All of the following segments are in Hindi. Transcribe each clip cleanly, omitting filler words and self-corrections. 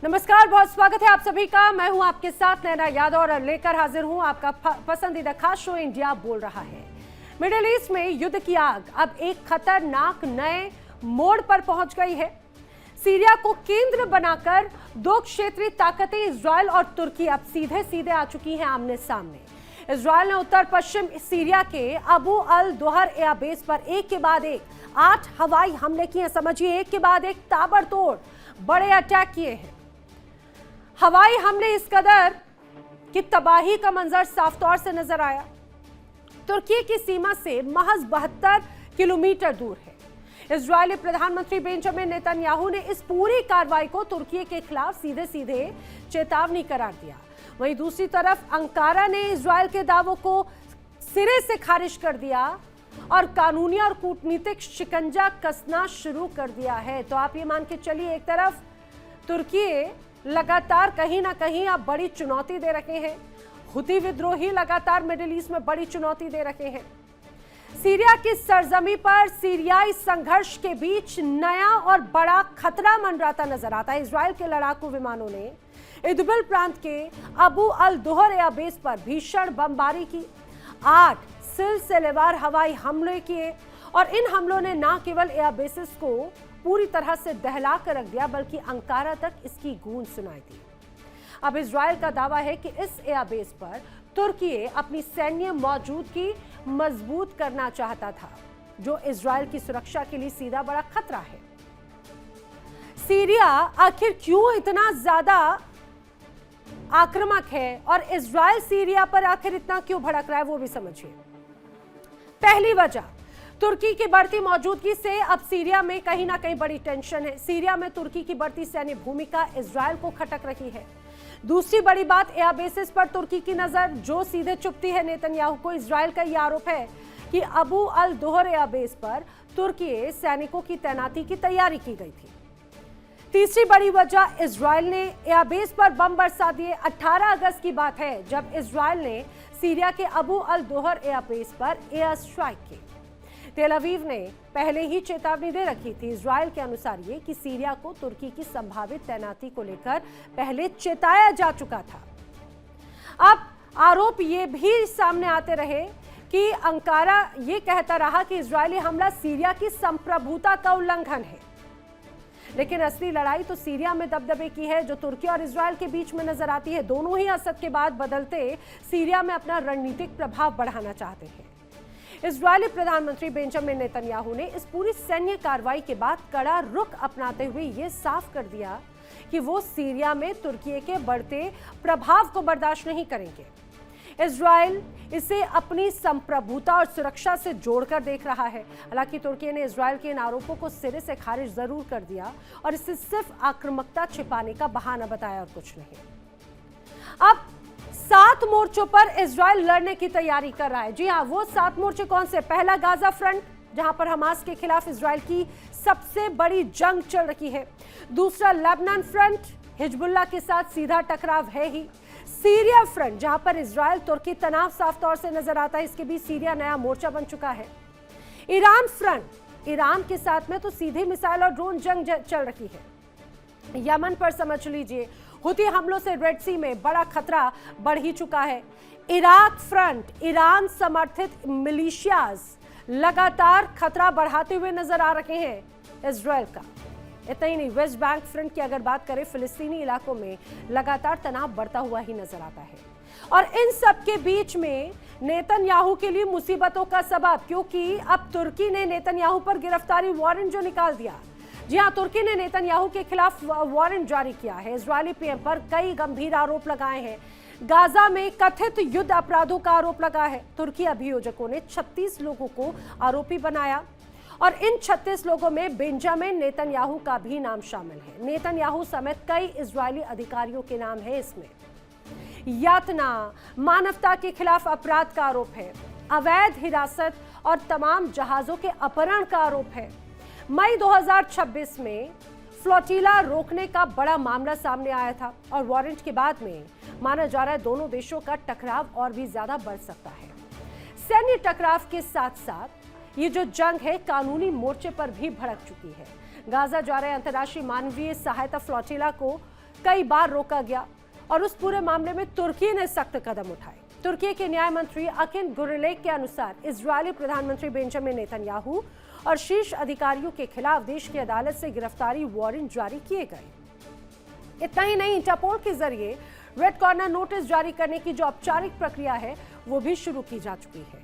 नमस्कार, बहुत स्वागत है आप सभी का। मैं हूं आपके साथ नैना यादव और लेकर हाजिर हूं आपका पसंदीदा खास शो इंडिया बोल रहा है। मिडिल ईस्ट में युद्ध की आग अब एक खतरनाक नए मोड़ पर पहुंच गई है। सीरिया को केंद्र बनाकर दो क्षेत्रीय ताकतें इजरायल और तुर्की अब सीधे सीधे आ चुकी हैं आमने सामने। इजरायल ने उत्तर पश्चिम सीरिया के अबू अल दोहर एयरबेस पर एक के बाद एक 8 हवाई हमले किए। समझिए, एक के बाद एक ताबड़तोड़ बड़े अटैक किए हैं। हवाई हमले इस कदर कि तबाही का मंजर साफ तौर से नजर आया। तुर्की की सीमा से महज 72 किलोमीटर दूर है। इजरायली प्रधानमंत्री बेंजामिन नेतन्याहू ने इस पूरी कार्रवाई को तुर्की के खिलाफ सीधे सीधे चेतावनी करार दिया। वहीं दूसरी तरफ अंकारा ने इजरायल के दावों को सिरे से खारिज कर दिया और कानूनी और कूटनीतिक शिकंजा कसना शुरू कर दिया है। तो आप ये मान के चलिए, एक तरफ तुर्की लगातार कहीं ना कहीं अब बड़ी चुनौती दे रहे हैं। हुती विद्रोही लगातार मिडिल ईस्ट में बड़ी चुनौती दे रहे हैं। सीरिया की सरजमी पर सीरियाई संघर्ष के बीच नया और बड़ा खतरा मंडराता नजर आता है। इजरायल के लड़ाकू विमानों ने इदबिल प्रांत के अबू अल दोहर एयरबेस पर भीषण बमबारी की। 8 सिलसिलेवार हवाई हमले किए और इन हमलों ने न केवल एयरबेसेस को पूरी तरह से दहला कर रख दिया, बल्कि अंकारा तक इसकी गूंज सुनाई दी। अब इजरायल का दावा है कि इस एयरबेस पर तुर्की अपनी सैन्य मौजूदगी मजबूत करना चाहता था, जो इजरायल की सुरक्षा के लिए सीधा बड़ा खतरा है। सीरिया आखिर क्यों इतना ज्यादा आक्रामक है और इजरायल सीरिया पर आखिर इतना क्यों भड़क रहा है, वो भी समझिए। पहली वजह, तुर्की की बढ़ती मौजूदगी से अब सीरिया में कहीं ना कहीं बड़ी टेंशन है। सीरिया में तुर्की की बढ़ती सैन्य भूमिका इजरायल को खटक रही है। दूसरी बड़ी बात, एयरबेसेस पर तुर्की की नजर जो सीधे चुभती है नेतन्याहू को। इजरायल का यह आरोप है कि अबू अल दोहर एयरबेस पर तुर्की सैनिकों की तैनाती की तैयारी की गई थी। तीसरी बड़ी वजह, इजरायल ने एयरबेस पर बम बरसा दिए। 18 अगस्त की बात है जब इजरायल ने सीरिया के अबू अल दोहर एयरबेस पर एयर स्ट्राइक की। तेल अवीव ने पहले ही चेतावनी दे रखी थी। इजरायल के अनुसार ये कि सीरिया को तुर्की की संभावित तैनाती को लेकर पहले चेताया जा चुका था। अब आरोप ये भी सामने आते रहे कि अंकारा ये कहता रहा कि इजरायली हमला सीरिया की संप्रभुता का उल्लंघन है, लेकिन असली लड़ाई तो सीरिया में दबदबे की है, जो तुर्की और इजरायल के बीच में नजर आती है। दोनों ही असद के बाद बदलते सीरिया में अपना रणनीतिक प्रभाव बढ़ाना चाहते हैं। इजरायली प्रधानमंत्री बेंजामिन नेतन्याहू ने इस पूरी सैन्य कार्रवाई के बाद कड़ा रुख अपनाते हुए यह साफ कर दिया कि वो सीरिया में तुर्की के बढ़ते प्रभाव को बर्दाश्त नहीं करेंगे। इजरायल इसे अपनी संप्रभुता और सुरक्षा से जोड़कर देख रहा है। हालांकि तुर्की ने इजरायल के इन आरोपों को सिरे से खारिज जरूर कर दिया और इसे सिर्फ आक्रामकता छिपाने का बहाना बताया और कुछ नहीं। अब 7 मोर्चों पर इजरायल लड़ने की तैयारी कर रहा है। जी हाँ, वो 7 मोर्चे कौन से? पहला, गाजा फ्रंट, जहां पर हमास के खिलाफ इजरायल की सबसे बड़ी जंग चल रही है। दूसरा, लेबनान फ्रंट, हिजबुल्लाह के साथ सीधा टकराव है ही। सीरिया फ्रंट, जहां पर इजरायल तुर्की तनाव साफ तौर से नजर आता है, इसके बीच सीरिया नया मोर्चा बन चुका है। ईरान फ्रंट, ईरान के साथ में तो सीधे मिसाइल और ड्रोन जंग चल रही है। यमन पर समझ लीजिए, हुती हमलों से रेड सी में बड़ा खतरा बढ़ ही चुका है। इराक फ्रंट, ईरान समर्थित मिलिशियाज लगातार खतरा बढ़ाते हुए नजर आ रहे हैं इजरायल का। इतना ही नहीं, वेस्ट बैंक फ्रंट की अगर बात करें, फिलिस्तीनी इलाकों में लगातार तनाव बढ़ता हुआ ही नजर आता है। और इन सब के बीच में नेतन्याहू के लिए मुसीबतों का सबब, क्योंकि अब तुर्की ने नेतन्याहू पर गिरफ्तारी वारंट जो निकाल दिया। जी हां, तुर्की ने नेतन्याहू के खिलाफ वारंट जारी किया है। इजरायली पीएम पर कई गंभीर आरोप लगाए हैं। गाजा में कथित युद्ध अपराधों का आरोप लगा है। तुर्की अभियोजकों ने 36 लोगों को आरोपी बनाया और इन 36 लोगों में बेंजामिन नेतन्याहू का भी नाम शामिल है। नेतन्याहू समेत कई इजरायली अधिकारियों के नाम है इसमें। यातना, मानवता के खिलाफ अपराध का आरोप है। अवैध हिरासत और तमाम जहाजों के अपहरण का आरोप है। मई 2026 में फ्लोटिला रोकने का बड़ा मामला सामने आया था और वारंट के बाद में माना जा रहा है दोनों देशों का टकराव और भी ज्यादा बढ़ सकता है। सैन्य टकराव के साथ साथ ये जो जंग है कानूनी मोर्चे पर भी भड़क चुकी है। गाजा जा रहे अंतर्राष्ट्रीय मानवीय सहायता फ्लोटिला को कई बार रोका गया और उस पूरे मामले में तुर्की ने सख्त कदम उठाए। तुर्की के न्याय मंत्री अकिन गुरलेक के अनुसार इजरायली प्रधानमंत्री बेंजामिन नेतन्याहू और शीर्ष अधिकारियों के खिलाफ देश की अदालत से गिरफ्तारी वारंट जारी किए गए। इतना ही नहीं, इंटरपोल के जरिए रेड कॉर्नर नोटिस जारी करने की जो औपचारिक प्रक्रिया है वो भी शुरू की जा चुकी है।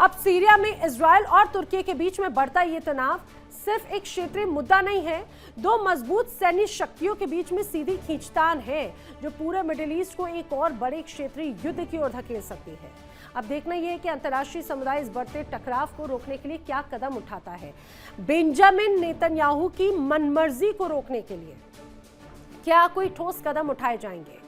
अब सीरिया में इजरायल और तुर्की के बीच में बढ़ता ये तनाव सिर्फ एक क्षेत्रीय मुद्दा नहीं है, दो मजबूत सैन्य शक्तियों के बीच में सीधी खींचतान है जो पूरे मिडिल ईस्ट को एक और बड़े क्षेत्रीय युद्ध की ओर धकेल सकती है। अब देखना यह है कि अंतर्राष्ट्रीय समुदाय इस बढ़ते टकराव को रोकने के लिए क्या कदम उठाता है। बेंजामिन नेतन्याहू की मनमर्जी को रोकने के लिए क्या कोई ठोस कदम उठाए जाएंगे,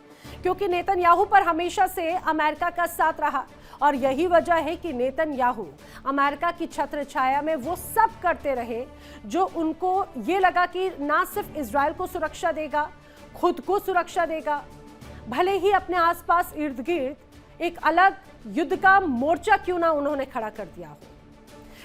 क्योंकि नेतन्याहू पर हमेशा से अमेरिका का साथ रहा और यही वजह है कि नेतन्याहू अमेरिका की छत्र छाया में वो सब करते रहे जो उनको ये लगा कि ना सिर्फ इजरायल को सुरक्षा देगा, खुद को सुरक्षा देगा, भले ही अपने आसपास इर्द गिर्द एक अलग युद्ध का मोर्चा क्यों ना उन्होंने खड़ा कर दिया हो।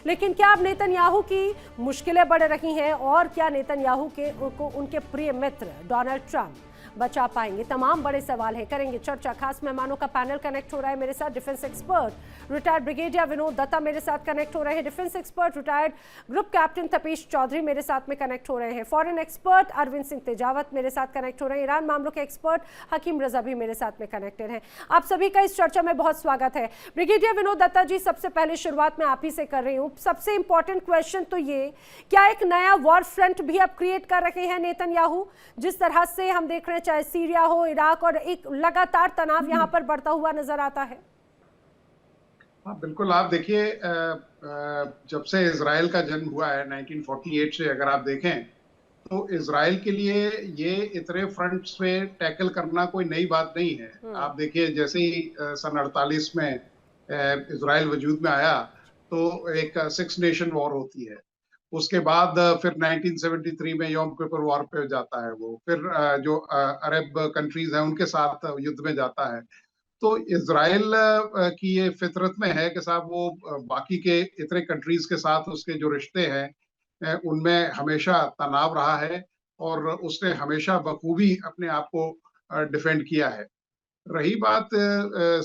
लेकिन क्या अब नेतन्याहू की मुश्किलें बढ़ रही हैं और क्या नेतन्याहू को उनके प्रिय मित्र डोनाल्ड ट्रंप बचा पाएंगे? तमाम बड़े सवाल हैं, करेंगे चर्चा। खास मेहमानों का पैनल कनेक्ट हो रहा है मेरे साथ। Defence expert retired brigadier Vinod Dutta मेरे साथ कनेक्ट हो रहे हैं। Defence expert retired group captain Tapish Chaudhary मेरे साथ में कनेक्ट हो रहे हैं। फॉरेन एक्सपर्ट अरविंद सिंह तेजावत मेरे साथ कनेक्ट हो रहे हैं। ईरान मामलों के एक्सपर्ट हकीम रजा भी मेरे साथ में कनेक्टेड हैं। आप सभी का इस चर्चा में बहुत स्वागत है। ब्रिगेडियर विनोद दत्ता जी, सबसे पहले शुरुआत में आप ही से कर रही हूँ। सबसे इंपॉर्टेंट क्वेश्चन तो ये, क्या एक नया वॉर फ्रंट भी अब क्रिएट कर रहे हैं नेतन्याहू? जिस तरह से हम देख रहे हैं, चाहे सीरिया हो, इराक, और एक लगातार तनाव यहां पर बढ़ता हुआ नजर आता है। हाँ बिल्कुल, आप देखिए, जब से इजराइल का जन्म हुआ है 1948 से अगर आप देखें तो इजराइल के लिए ये इतने फ्रंट्स पे टैकल करना कोई नई बात नहीं है। आप देखिए, जैसे ही सन 48 में इजराइल वजूद में आया तो एक 6 नेशन वॉर होती है। उसके बाद फिर 1973 में योम किपर वॉर पे जाता है वो, फिर जो अरब कंट्रीज हैं उनके साथ युद्ध में जाता है। तो इजराइल की ये फितरत में है कि साहब वो बाकी के इतने कंट्रीज के साथ उसके जो रिश्ते हैं उनमें हमेशा तनाव रहा है और उसने हमेशा बखूबी अपने आप को डिफेंड किया है। रही बात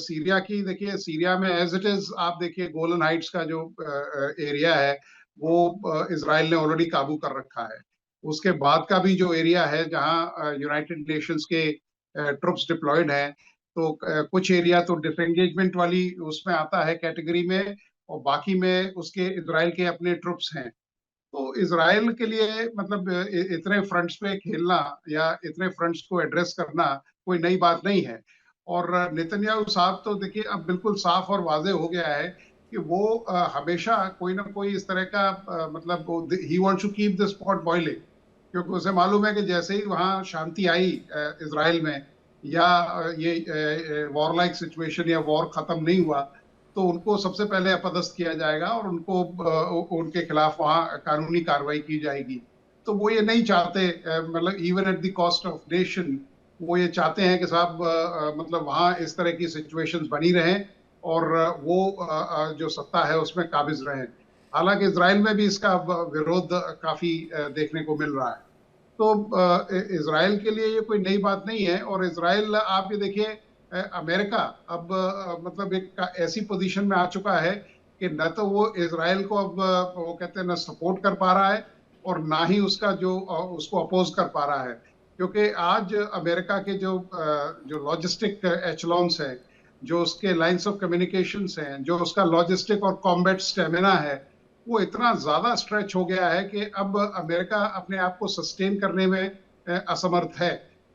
सीरिया की, देखिए सीरिया में एज इट इज आप देखिए गोलन हाइट्स का जो एरिया है वो इजराइल ने ऑलरेडी काबू कर रखा है। उसके बाद का भी जो एरिया है जहां यूनाइटेड नेशंस के ट्रुप्स डिप्लॉयड हैं, तो कुछ एरिया तो डिसएंगेजमेंट वाली उसमें आता है कैटेगरी में, और बाकी में उसके इजराइल के अपने ट्रुप्स हैं। तो इजराइल के लिए मतलब इतने फ्रंट्स पे खेलना या इतने फ्रंट्स को एड्रेस करना कोई नई बात नहीं है। और नेतन्याहू साहब तो देखिए अब बिल्कुल साफ और वाजे हो गया है कि वो हमेशा कोई ना कोई इस तरह का मतलब ही wants to keep the spot boiling, क्योंकि उसे मालूम है कि जैसे ही वहां शांति आई इजराइल में या ये वॉर लाइक सिचुएशन या वॉर खत्म नहीं हुआ तो उनको सबसे पहले अपदस्थ किया जाएगा और उनको उनके खिलाफ वहां कानूनी कार्रवाई की जाएगी। तो वो ये नहीं चाहते, मतलब even at the cost of nation, वो ये चाहते हैं कि साहब मतलब वहां इस तरह की सिचुएशंस बनी रहें और वो जो सत्ता है उसमें काबिज रहें। हालांकि इजराइल में भी इसका विरोध काफी देखने को मिल रहा है। तो इजराइल के लिए ये कोई नई बात नहीं है। और इजराइल आप ये देखिए, अमेरिका अब मतलब एक ऐसी पोजीशन में आ चुका है कि न तो वो इजराइल को अब वो कहते हैं न सपोर्ट कर पा रहा है और ना ही उसका जो उसको अपोज कर पा रहा है, क्योंकि आज अमेरिका के जो लॉजिस्टिक एचलॉन्स हैं, जो उसके लाइंस ऑफ कम्युनिकेशंस हैं, जो उसका लॉजिस्टिक और कॉम्बैट स्टेमिना है, वो इतना ज्यादा स्ट्रेच हो गया है कि अब अमेरिका अपने आप को सस्टेन करने में असमर्थ है।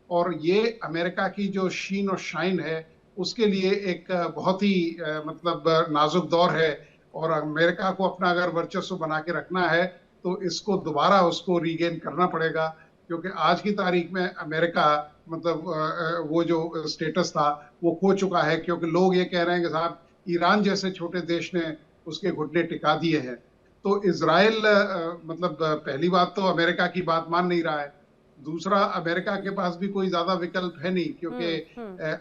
और ये अमेरिका की जो शीन और शाइन है उसके लिए एक बहुत ही मतलब नाजुक दौर है। और अमेरिका को अपना अगर वर्चस्व बना के रखना है तो इसको दोबारा उसको रीगेन करना पड़ेगा, क्योंकि आज की तारीख में अमेरिका मतलब वो जो स्टेटस था वो खो चुका है, क्योंकि लोग ये कह रहे हैं कि साहब ईरान जैसे छोटे देश ने उसके घुटने टिका दिए हैं। तो इजराइल मतलब पहली बात तो अमेरिका की बात मान नहीं रहा है, दूसरा अमेरिका के पास भी कोई ज्यादा विकल्प है नहीं, क्योंकि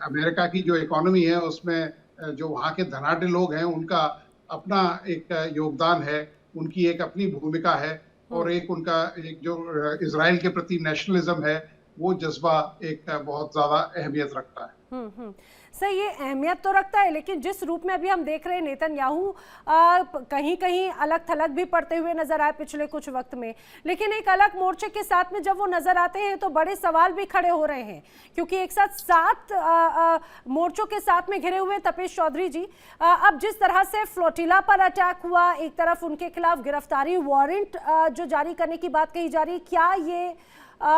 अमेरिका की जो इकोनॉमी है उसमें जो वहाँ के धनाढ्य लोग हैं उनका अपना एक योगदान है, उनकी एक अपनी भूमिका है और एक उनका एक जो इजराइल के प्रति नेशनलिज्म है वो जज्बा एक बहुत ज्यादा अहमियत रखता है। सर, ये अहमियत तो रखता है, लेकिन जिस रूप में अभी हम देख रहे हैं नेतन्याहू कहीं कहीं अलग थलग भी पड़ते हुए नजर आए पिछले कुछ वक्त में, लेकिन एक अलग मोर्चे के साथ में जब वो नजर आते हैं तो बड़े सवाल भी खड़े हो रहे हैं, क्योंकि एक साथ 7 मोर्चों के साथ में घिरे हुए तपेश चौधरी जी। अब जिस तरह से फ्लोटिला पर अटैक हुआ, एक तरफ उनके खिलाफ गिरफ्तारी वारंट जो जारी करने की बात कही जा रही है, क्या ये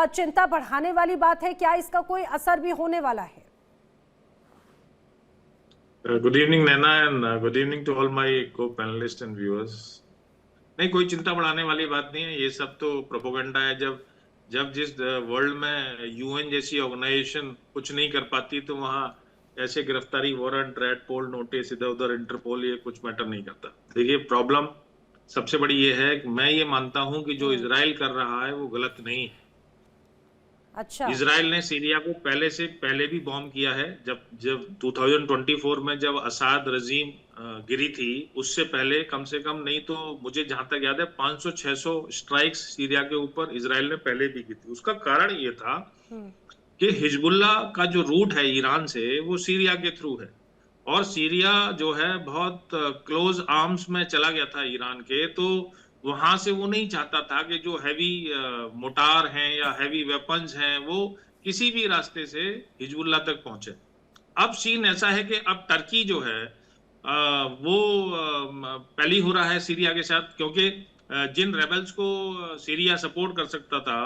चिंता बढ़ाने वाली बात है? क्या इसका कोई असर भी होने वाला है? Good evening Naina and good evening to all my co panellist and viewers. नहीं, कोई चिंता बढ़ाने वाली बात नहीं है। ये सब तो प्रोपेगेंडा है। जब जिस वर्ल्ड में यूएन जैसी ऑर्गेनाइजेशन कुछ नहीं कर पाती तो वहाँ ऐसे गिरफ्तारी वारंट, रेड पोल नोटिस, इधर उधर इंटरपोल, ये कुछ मैटर नहीं करता। देखिए, प्रॉब्लम सबसे बड़ी ये है कि मैं ये मानता हूँ कि जो इजराइल कर रहा है वो गलत नहीं है। अच्छा। इजराइल ने सीरिया को पहले भी बॉम्ब किया है। जब 2024 में जब असाद रजीम गिरी थी, उससे पहले कम से कम, नहीं तो मुझे जहां तक याद है 500-600 स्ट्राइक्स सीरिया के ऊपर इजराइल ने पहले भी की थी। उसका कारण ये था कि हिजबुल्लाह का जो रूट है ईरान से, वो सीरिया के थ्रू है, और सीरिया जो है बहुत क्लोज आर्म्स में चला गया था ईरान के, तो वहां से वो नहीं चाहता था कि जो हैवी मोटार हैं या हैवी वेपन्स हैं वो किसी भी रास्ते से हिजबुल्लाह तक पहुंचे। अब सीन ऐसा है कि अब टर्की जो है वो पहली हो रहा है सीरिया के साथ, क्योंकि जिन रेबल्स को सीरिया सपोर्ट करता था,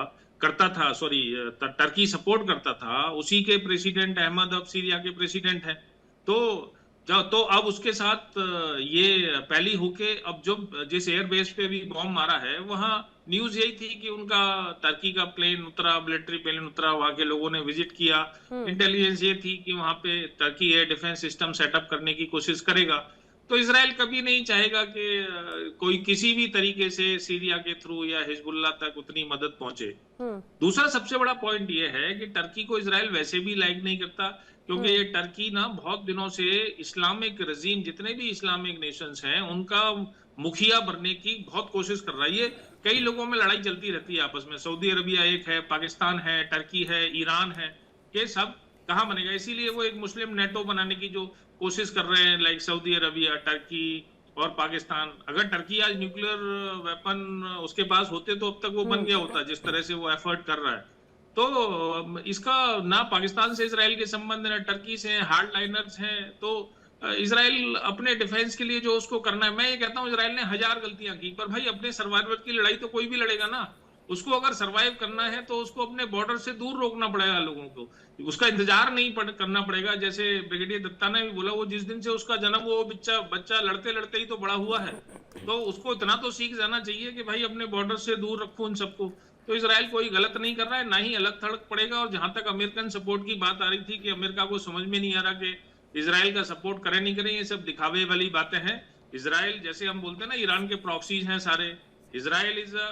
टर्की सपोर्ट करता था, उसी के प्रेसिडेंट अहमद अब सीरिया के प्रेसिडेंट हैं। तो अब उसके साथ ये पहली होके अब जो जिस एयरबेस पे भी बॉम्ब मारा है, वहां न्यूज यही थी कि उनका टर्की का प्लेन उतरा, मिलिट्री प्लेन उतरा, वहां के लोगों ने विजिट किया। इंटेलिजेंस ये थी कि वहां पे Turkey air defence system setup करने की कोशिश करेगा। तो इजराइल कभी नहीं चाहेगा कि कोई किसी भी तरीके से सीरिया के थ्रू या हिजबुल्लाह तक उतनी मदद पहुंचे। दूसरा सबसे बड़ा पॉइंट ये है कि टर्की को इजराइल वैसे भी लाइक नहीं करता, क्योंकि ये टर्की ना बहुत दिनों से इस्लामिक रजीम, जितने भी इस्लामिक नेशंस हैं, उनका मुखिया बनने की बहुत कोशिश कर रहा है। ये कई लोगों में लड़ाई चलती रहती है आपस में। सऊदी अरबिया एक है, पाकिस्तान है, टर्की है, ईरान है, ये सब कहाँ बनेगा? इसीलिए वो एक मुस्लिम नेटो बनाने की जो कोशिश कर रहे हैं, लाइक सऊदी अरबिया, टर्की और पाकिस्तान। अगर टर्की आज न्यूक्लियर वेपन उसके पास होते तो अब तक वो बन गया होता, जिस तरह से वो एफर्ट कर रहा है। तो इसका ना पाकिस्तान से इजराइल के संबंध, ना टर्की से हार्ड लाइनर्स हैं। तो इजराइल अपने डिफेंस के लिए जो उसको करना है, मैं ये कहता हूँ इजराइल ने 1000 गलतियां की, पर भाई अपने सर्वाइवल की लड़ाई तो कोई भी लड़ेगा ना। उसको अगर सर्वाइव करना है तो उसको अपने बॉर्डर से दूर रोकना पड़ेगा लोगों को, उसका इंतजार नहीं करना पड़ेगा। जैसे ब्रिगेडियर दत्ता ने भी बोला, वो जिस दिन से उसका जन्म, वो बच्चा लड़ते लड़ते ही तो बड़ा हुआ है, तो उसको इतना तो सीख जाना चाहिए कि भाई अपने बॉर्डर से दूर रखो उन सबको। तो इजराइल कोई गलत नहीं कर रहा है, ना ही अलग थलग पड़ेगा। और जहां तक अमेरिकन सपोर्ट की बात आ रही थी कि अमेरिका को समझ में नहीं आ रहा कि इजराइल का सपोर्ट करें नहीं करें, ये सब दिखावे वाली बातें हैं। इजराइल, जैसे हम बोलते हैं ना, ईरान के प्रॉक्सीज हैं सारे। Israel is a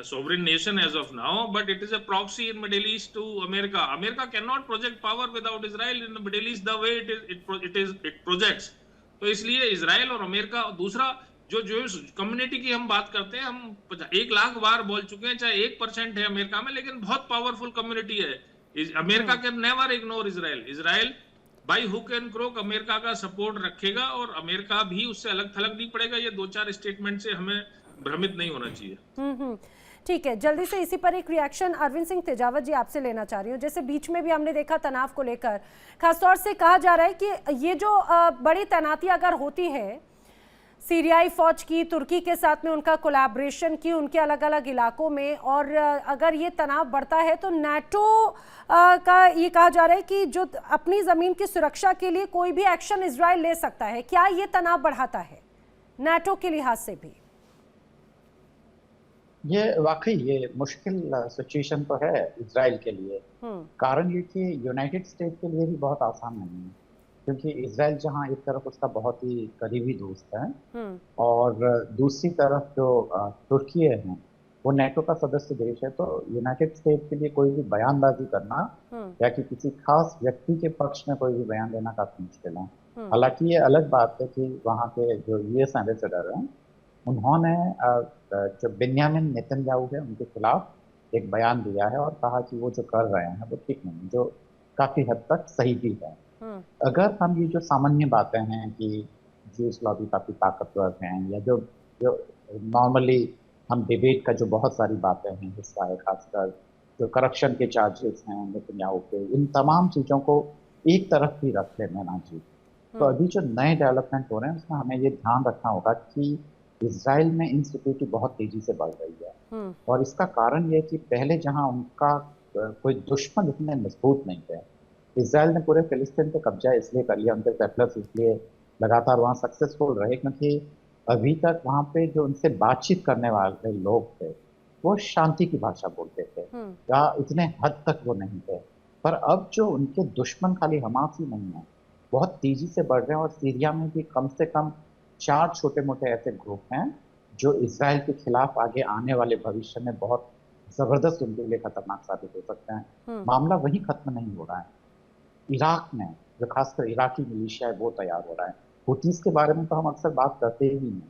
sovereign nation as of now, but it is a proxy in Middle East to America. America cannot project power without Israel in the Middle East the way it projects. तो इसलिए इजराइल और अमेरिका। दूसरा, जो कम्युनिटी की हम बात करते हैं, हम 1 लाख बार बोल चुके हैं, चाहे 1% है अमेरिका में, लेकिन बहुत पावरफुल कम्युनिटी है। America can never ignore Israel. Israel by hook and crook America का सपोर्ट रखेगा, और अमेरिका भी उससे अलग थलग नहीं पड़ेगा। ये 2-4 स्टेटमेंट से हमें भ्रमित नहीं होना चाहिए। ठीक है, जल्दी से इसी पर एक रिएक्शन अरविंद सिंह तेजावत जी आपसे लेना चाह रही हूँ। जैसे बीच में भी हमने देखा तनाव को लेकर खासतौर से कहा जा रहा है कि ये जो बड़ी तैनाती अगर होती है सीरियाई फौज की, तुर्की के साथ में उनका कोलैबोरेशन की, उनके अलग अलग इलाकों में, और अगर ये तनाव बढ़ता है तो नाटो का ये कहा जा रहा है कि जो अपनी ज़मीन की सुरक्षा के लिए कोई भी एक्शन इजराइल ले सकता है। क्या ये तनाव बढ़ाता है नाटो के लिहाज से भी? ये वाकई ये मुश्किल सिचुएशन तो है इजराइल के लिए। कारण ये कि यूनाइटेड स्टेट के लिए भी बहुत आसान नहीं है, क्योंकि इजराइल जहां एक तरफ उसका बहुत ही करीबी दोस्त है, और दूसरी तरफ जो तुर्की है वो नेटो का सदस्य देश है, तो यूनाइटेड स्टेट के लिए कोई भी बयानबाजी करना या कि किसी खास व्यक्ति के पक्ष में कोई भी बयान देना काफी मुश्किल है। हालांकि ये अलग बात है कि वहाँ के जो यूएस एम्बेसडर हैं, उन्होंने जो बेन्यामिन नेतन्याहू है उनके खिलाफ एक बयान दिया है और कहा कि वो जो कर रहे हैं वो ठीक नहीं, जो काफी हद तक सही भी है। अगर हम ये जो सामान्य बातें हैं कि ज्यूस लॉबी काफी ताकतवर हैं, या जो जो नॉर्मली हम डिबेट का जो बहुत सारी बातें हैं हिस्सा है, खासकर जो करप्शन के चार्जेस हैं नेतन्याहू पे, इन तमाम चीजों को एक तरफ ही रख लेना चाहिए। तो अभी जो नए डेवलपमेंट हो रहे हैं उसमें हमें ये ध्यान रखना होगा कि इजराइल में इनसिक्योरिटी बहुत तेजी से बढ़ रही है, और इसका कारण ये है कि पहले जहां उनका कोई दुश्मन इतने मजबूत नहीं थे, इजराइल ने पूरे फिलिस्तीन पे कब्जा इसलिए कर लिया, उनके सेटलर्स इसलिए लगातार वहाँ सक्सेसफुल रहे क्योंकि अभी तक वहाँ पे जो उनसे बातचीत करने वाले लोग थे वो शांति की भाषा बोलते थे, या इतने हद तक वो नहीं थे। पर अब जो उनके दुश्मन खाली हमास ही नहीं है, बहुत तेजी से बढ़ रहे हैं, और सीरिया में भी कम से कम 4 छोटे मोटे ऐसे ग्रुप हैं जो इजराइल के खिलाफ आगे आने वाले भविष्य में बहुत जबरदस्त उनके लिए खतरनाक साबित हो सकते हैं। मामला वहीं खत्म नहीं हो रहा है, इराक में जो खासकर इराकी मिलिशिया है वो तैयार हो रहा है। हुतीस के बारे में तो हम अक्सर बात करते ही नहीं,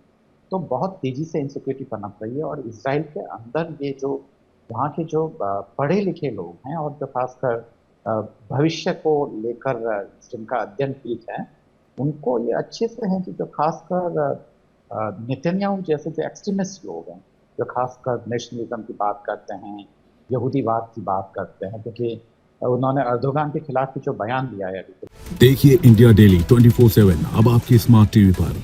तो बहुत तेजी से इंसिक्योरिटी पनप रही है, और इसराइल के अंदर ये जो वहाँ के जो पढ़े लिखे लोग हैं और जो खासकर भविष्य को लेकर जिनका अध्ययन पीठ है, उनको ये अच्छे से है कि जो खासकर नेतन्याहू जैसे जो एक्सट्रीमिस्ट लोग हैं, जो खासकर नेशनलिज्म की बात करते हैं, यहूदीवाद की बात करते हैं, क्योंकि उन्होंने अर्दोगान के खिलाफ जो बयान दिया है अभी। देखिए इंडिया डेली 24/7 अब आपकी स्मार्ट टीवी पर।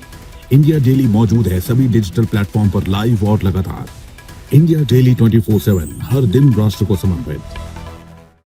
इंडिया डेली मौजूद है सभी डिजिटल प्लेटफॉर्म पर लाइव और लगातार। इंडिया डेली 24/7 हर दिन राष्ट्र को समर्पित।